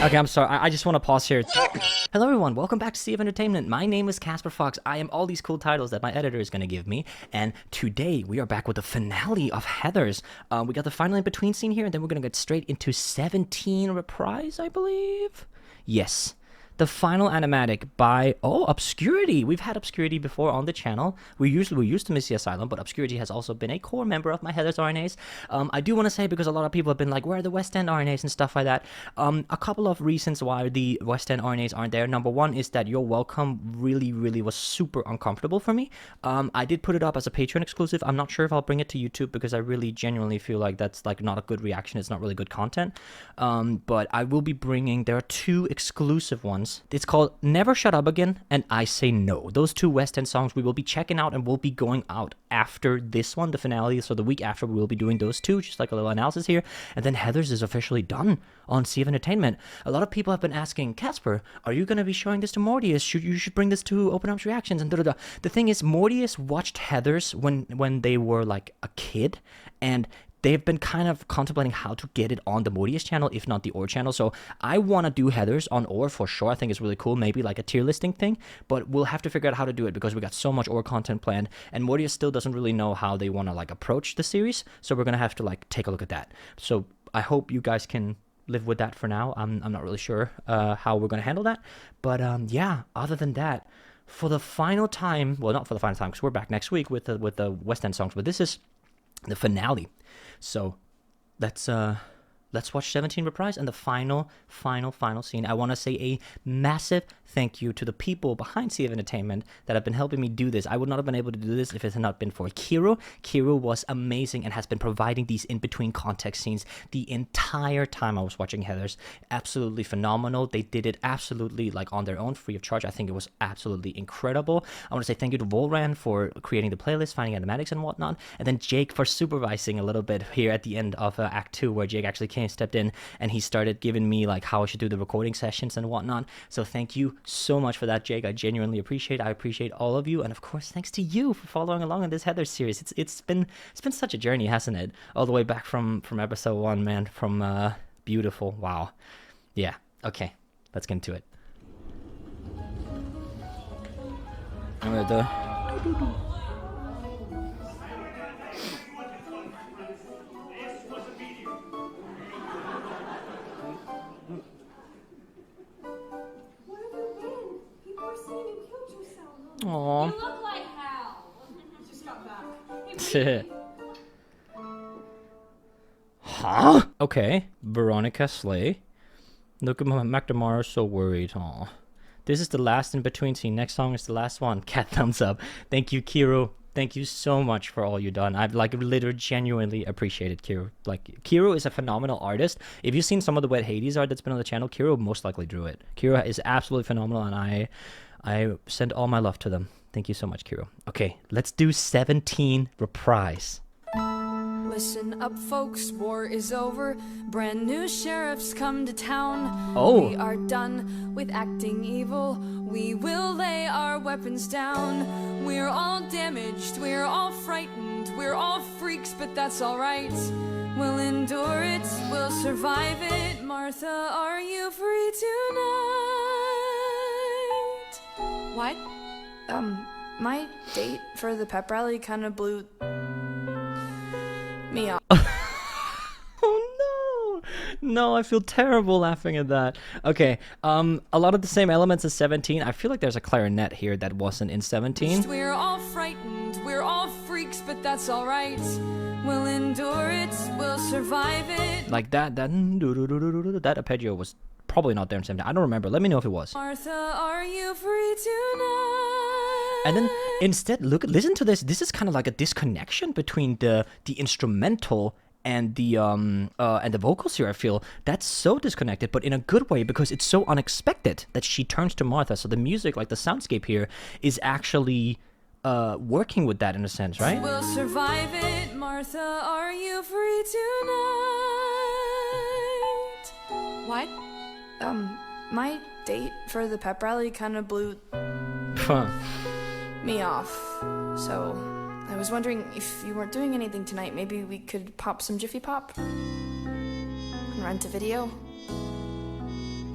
Okay, I'm sorry. I just want to pause here. Hello, everyone. Welcome back to Sea of Entertainment. My name is Casper Fox. I am all these cool titles that my editor is going to give me. And today, we are back with the finale of Heathers. We got the final in-between scene here, and then we're going to get straight into 17 Reprise, I believe? Yes. The final animatic by Obscurity. We've had Obscurity before on the channel. We used to miss the Asylum, but Obscurity has also been a core member of my Heathers RNAs. I do want to say, because a lot of people have been like, where are the West End RNAs and stuff like that. A couple of reasons why the West End RNAs aren't there. Number one is that Your Welcome really was super uncomfortable for me. I did put it up as a Patreon exclusive. I'm not sure if I'll bring it to YouTube because I really genuinely feel like that's like not a good reaction. It's not really good content. But I will be bringing, there are two exclusive ones. It's called Never Shut Up Again and I Say No. Those two West End songs we will be checking out and we'll be going out after this one, the finale. So the week after we will be doing those two, just like a little analysis here. And then Heathers is officially done on Sea of Entertainment. A lot of people have been asking, Casper, are you going to be showing this to Mortius? You should bring this to Open Arms Reactions and da-da-da. The thing is, Mortius watched Heathers when they were like a kid, and they've been kind of contemplating how to get it on the Mortius channel, if not the Or channel. So I want to do Heathers on Or for sure. I think it's really cool. Maybe like a tier listing thing, but we'll have to figure out how to do it because we got so much Or content planned, and Mortius still doesn't really know how they want to like approach the series. So we're going to have to like take a look at that. So I hope you guys can live with that for now. I'm not really sure how we're going to handle that. But yeah, other than that, for the final time, well, not for the final time because we're back next week with the West End songs, but this is the finale. So let's watch 17 Reprise and the final scene. I want to say a massive thank you to the people behind Sea of Entertainment that have been helping me do this. I would not have been able to do this if it had not been for Kiro. Kiro was amazing and has been providing these in-between context scenes the entire time I was watching Heathers. Absolutely phenomenal. They did it absolutely like on their own, free of charge. I think it was absolutely incredible. I want to say thank you to Volran for creating the playlist, finding animatics and whatnot, and then Jake for supervising a little bit here at the end of Act 2, where Jake actually stepped in and he started giving me like how I should do the recording sessions and whatnot. So thank you so much for that, Jake. I genuinely appreciate it. I appreciate all of you, and of course thanks to you for following along in this Heathers series. It's been such a journey, hasn't it? All the way back from episode 1, man. From beautiful. Wow. Yeah. Okay. Let's get into it. I'm gonna Aww. You look like Hal. Just got back. Huh? Okay. Veronica Slay. Look at McNamara so worried. Aw. This is the last in-between scene. Next song is the last one. Cat thumbs up. Thank you, Kiro. Thank you so much for all you've done. I've like literally genuinely appreciated Kiro. Like, Kiro is a phenomenal artist. If you've seen some of the Wet Hades art that's been on the channel, Kiro most likely drew it. Kiro is absolutely phenomenal, and I send all my love to them. Thank you so much, Kiro. Okay, let's do 17 Reprise. Listen up, folks, war is over. Brand new sheriffs come to town. Oh. We are done with acting evil. We will lay our weapons down. We're all damaged, we're all frightened, we're all freaks, but that's alright. We'll endure it, we'll survive it. Martha, are you free tonight? What? My date for the pep rally kind of blew me off. Oh no, I feel terrible laughing at that. Okay, a lot of the same elements as 17. I feel like there's a clarinet here that wasn't in 17. We're all frightened, we're all freaks, but that's alright. We'll endure it, we'll survive it. Like that arpeggio was probably not there in 17. I don't remember. Let me know if it was. Martha, are you free tonight? And then instead, listen to this. This is kind of like a disconnection between the instrumental and the vocals here. I feel that's so disconnected, but in a good way, because it's so unexpected that she turns to Martha. So the music, like the soundscape here, is actually working with that in a sense, right? We'll survive it. Martha, are you free tonight? What? My date for the pep rally kind of blew me off. So I was wondering if you weren't doing anything tonight, maybe we could pop some Jiffy Pop and rent a video.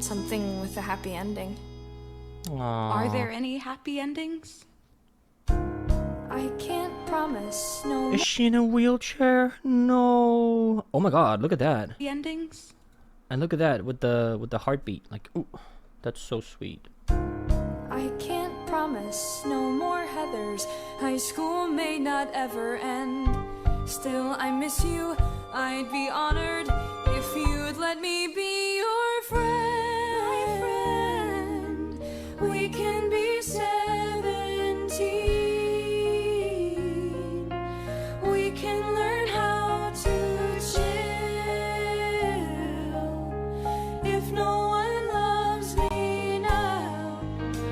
something with a happy ending. Aww. Are there any happy endings? I can't promise no Is she in a wheelchair? No. Oh my god, look at that. Happy endings? And look at that with the heartbeat. Like, ooh, that's so sweet. I can't promise no more Heathers. High school may not ever end. Still, I miss you. I'd be honored if you'd let me be your friend. We can be 17. We can learn how to chill. If no one loves me now,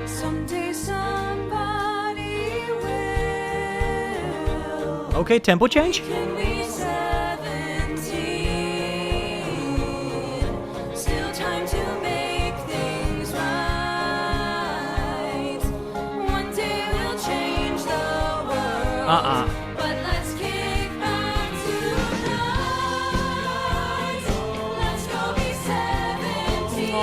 someday somebody will. Okay, tempo change. Can be 17. Still time to make things right. One day we'll change the world. But let's kick back tonight. Let's go be 17.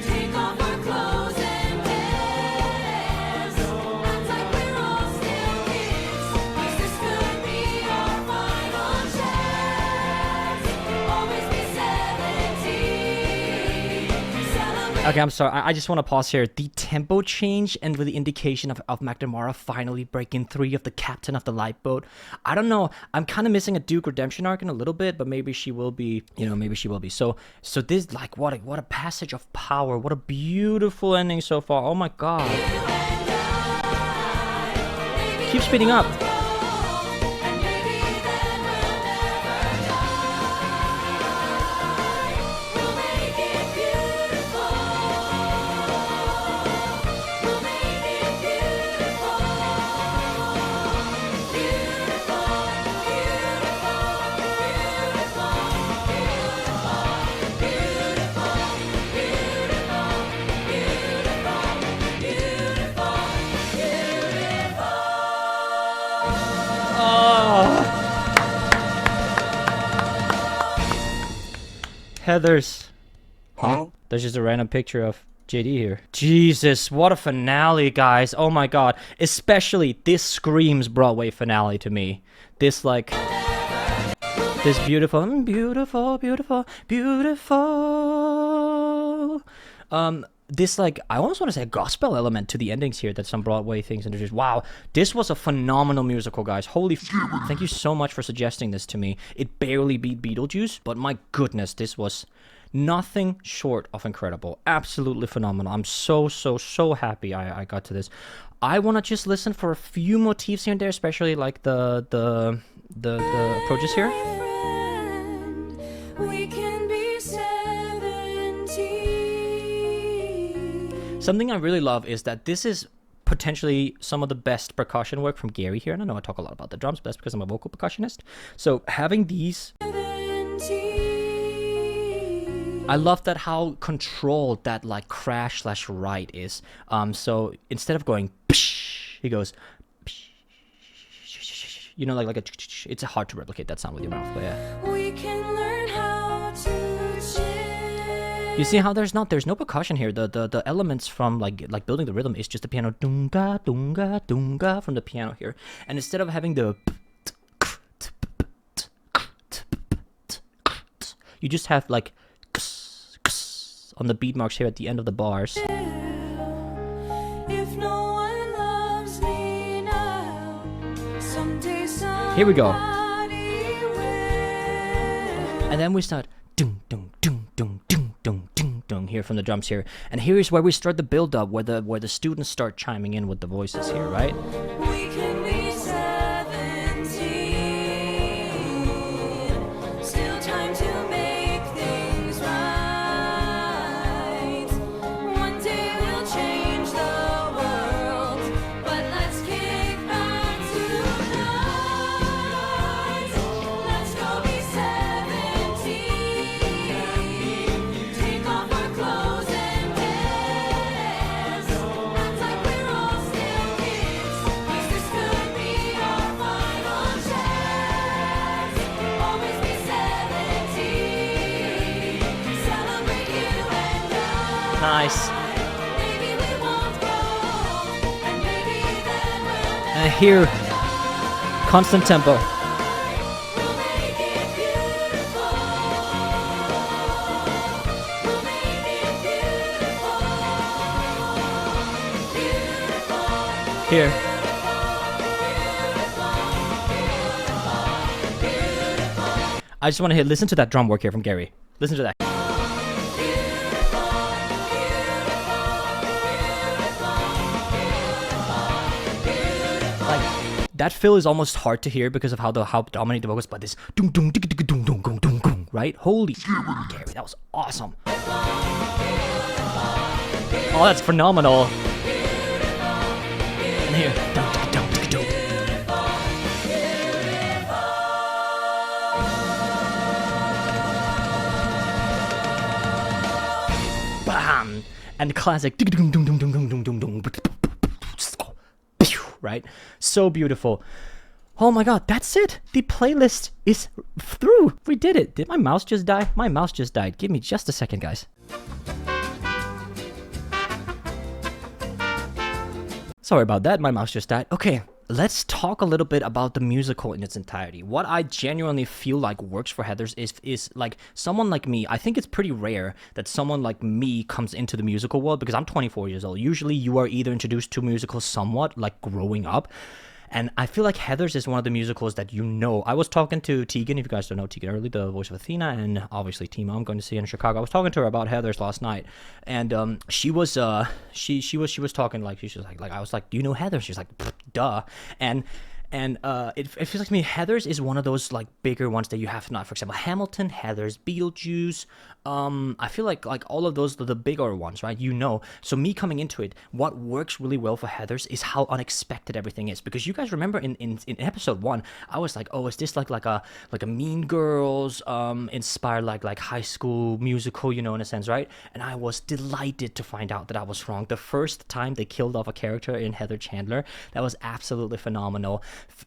Take off our clothes and dance. Act like we're all still kids. 'Cause this could be our final chance. Always be 17. Celebrate. Okay, I'm sorry. I just want to pause here. The tempo change and with the indication of McNamara finally breaking 3 of the captain of the lifeboat. I don't know. I'm kind of missing a Duke redemption arc in a little bit, but maybe she will be. You know, maybe she will be. So this, like, what a passage of power. What a beautiful ending so far. Oh my god. Keep speeding up. And maybe then we'll never die. We'll make it beautiful. We'll make it beautiful. Beautiful, beautiful, beautiful, Heathers. Huh? There's just a random picture of JD here. Jesus, what a finale, guys. Oh my god. Especially, this screams Broadway finale to me. This, like... This beautiful, beautiful, beautiful, beautiful... This, like, I almost want to say a gospel element to the endings here that some Broadway things introduced. Wow, this was a phenomenal musical, guys. Holy thank you so much for suggesting this to me. It barely beat Beetlejuice, but my goodness, this was nothing short of incredible. Absolutely phenomenal. I'm so happy I got to this. I want to just listen for a few motifs here and there, especially like the approaches here. We can be 17. Something I really love is that this is potentially some of the best percussion work from Gary here. And I know I talk a lot about the drums, but that's because I'm a vocal percussionist. So having these... 17. I love that how controlled that like crash/write is. So instead of going psh, he goes psh, you know, like a it's hard to replicate that sound with your mouth, but yeah. We can learn how to chill. You see how there's no percussion here. The elements from like building the rhythm is just the piano dunga dunga dunga from the piano here. And instead of having the you just have like on the beat marks here at the end of the bars. If no one loves me now, someday Here we go. somebody will. And then we start dung dung dung dung dung dung dung dung here from the drums here. And here is where we start the build up, where the students start chiming in with the voices here, right? We can be 17. Still time to make things right. One day we'll change the world, but let's kick back tonight. Let's go be 17. Take off our clothes and dance. Act like we're all still kids. 'Cause Nice. Maybe we won't grow, and maybe then we'll And here, constant tempo. we'll make it beautiful. We'll make it beautiful. Here. I just want to listen to that drum work here from Gary. Listen to that. Like, that fill is almost hard to hear because of how dominant the vocals, but this doom doom digga digga doom doom doom doom doom, right? Holy Gary, that was awesome. Oh, that's phenomenal. And here, dum digga dum digga dum. Bam! And classic right? So beautiful. Oh my god, that's it. The playlist is through. We did it. Did my mouse just die? My mouse just died. Give me just a second, guys. Sorry about that. My mouse just died. Okay, let's talk a little bit about the musical in its entirety. What I genuinely feel like works for Heathers is like someone like me. I think it's pretty rare that someone like me comes into the musical world because I'm 24 years old. Usually you are either introduced to musicals somewhat like growing up. And I feel like Heathers is one of the musicals that you know. I was talking to Tegan, if you guys don't know Tegan Early, the voice of Athena, and obviously Tima, I'm going to see in Chicago. I was talking to her about Heathers last night, and she was talking like she was like I was like, do you know Heathers? She's like, duh, and it feels like to me Heathers is one of those like bigger ones that you have not. For example, Hamilton, Heathers, Beetlejuice. I feel like all of those are the bigger ones, right? You know. So me coming into it, what works really well for Heathers is how unexpected everything is. Because you guys remember in episode 1, I was like, oh, is this like a Mean Girls inspired like high school musical, you know, in a sense, right? And I was delighted to find out that I was wrong. The first time they killed off a character in Heather Chandler, that was absolutely phenomenal.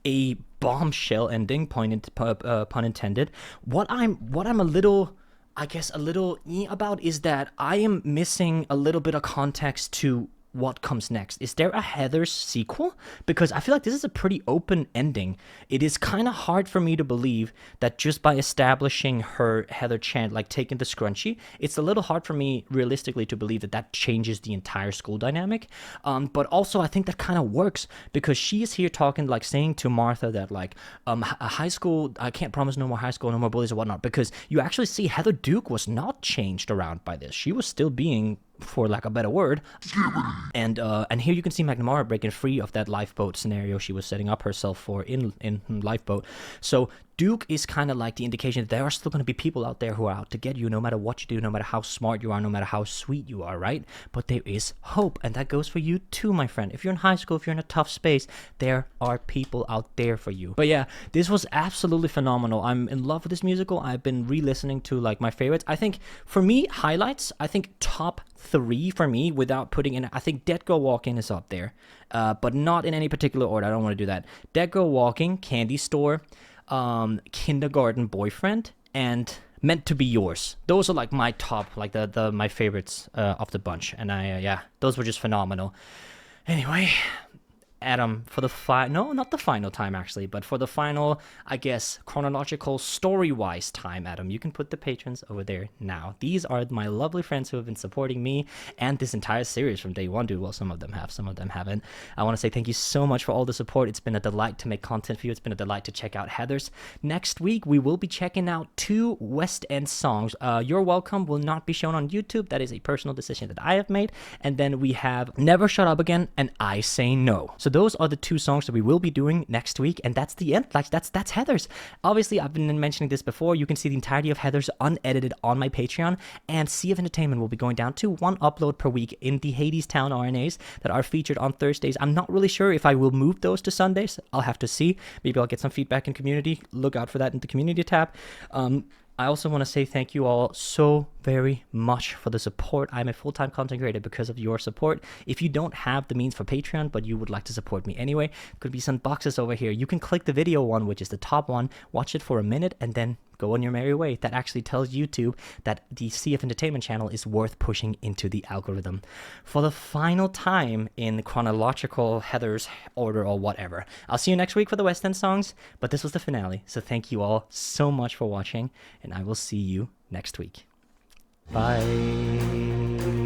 A bombshell ending, pun intended. What I'm a little, I guess, a little about is that I am missing a little bit of context to what comes next. Is there a Heathers sequel? Because I feel like this is a pretty open ending. It is kind of hard for me to believe that just by establishing her Heather Chant, like taking the scrunchie, it's a little hard for me realistically to believe that that changes the entire school dynamic. But also I think that kind of works because she is here talking, like saying to Martha that like a high school, I can't promise no more high school, no more bullies or whatnot, because you actually see Heather Duke was not changed around by this. She was still being, for lack of a better word, and here you can see McNamara breaking free of that lifeboat scenario she was setting up herself for in Lifeboat. So Duke is kind of like the indication that there are still going to be people out there who are out to get you, no matter what you do, no matter how smart you are, no matter how sweet you are, right? But there is hope, and that goes for you too, my friend. If you're in high school, if you're in a tough space, there are people out there for you. But yeah, this was absolutely phenomenal. I'm in love with this musical. I've been re-listening to like my favorites. I think for me, highlights, I think top 3 for me without putting in, I think Dead Girl Walking is up there, but not in any particular order. I don't want to do that. Dead Girl Walking, Candy Store, Kindergarten Boyfriend, and Meant to Be Yours. Those are like my top, like the my favorites of the bunch, and yeah, those were just phenomenal. Anyway, Adam, for the no, not the final time actually, but for the final, I guess, chronological story-wise time, Adam, you can put the patrons over there now. These are my lovely friends who have been supporting me and this entire series from day one, dude. Well, some of them have, some of them haven't. I want to say thank you so much for all the support. It's been a delight to make content for you. It's been a delight to check out Heathers. Next week, we will be checking out 2 West End songs. You're Welcome will not be shown on YouTube. That is a personal decision that I have made. And then we have Never Shut Up Again and I Say No. So those are the 2 songs that we will be doing next week, and that's the end. Like that's Heathers. Obviously, I've been mentioning this before. You can see the entirety of Heathers unedited on my Patreon, and Sea of Entertainment will be going down to 1 upload per week in the Hades Town RNAs that are featured on Thursdays. I'm not really sure if I will move those to Sundays. I'll have to see. Maybe I'll get some feedback in community. Look out for that in the community tab. I also want to say thank you all so very much for the support. I'm a full-time content creator because of your support. If you don't have the means for Patreon, but you would like to support me anyway, could be some boxes over here. You can click the video one, which is the top one, watch it for a minute, and then go on your merry way. That actually tells YouTube that the CF Entertainment channel is worth pushing into the algorithm. For the final time in chronological Heather's order or whatever, I'll see you next week for the West End songs, but this was the finale. So thank you all so much for watching, and I will see you next week. Bye.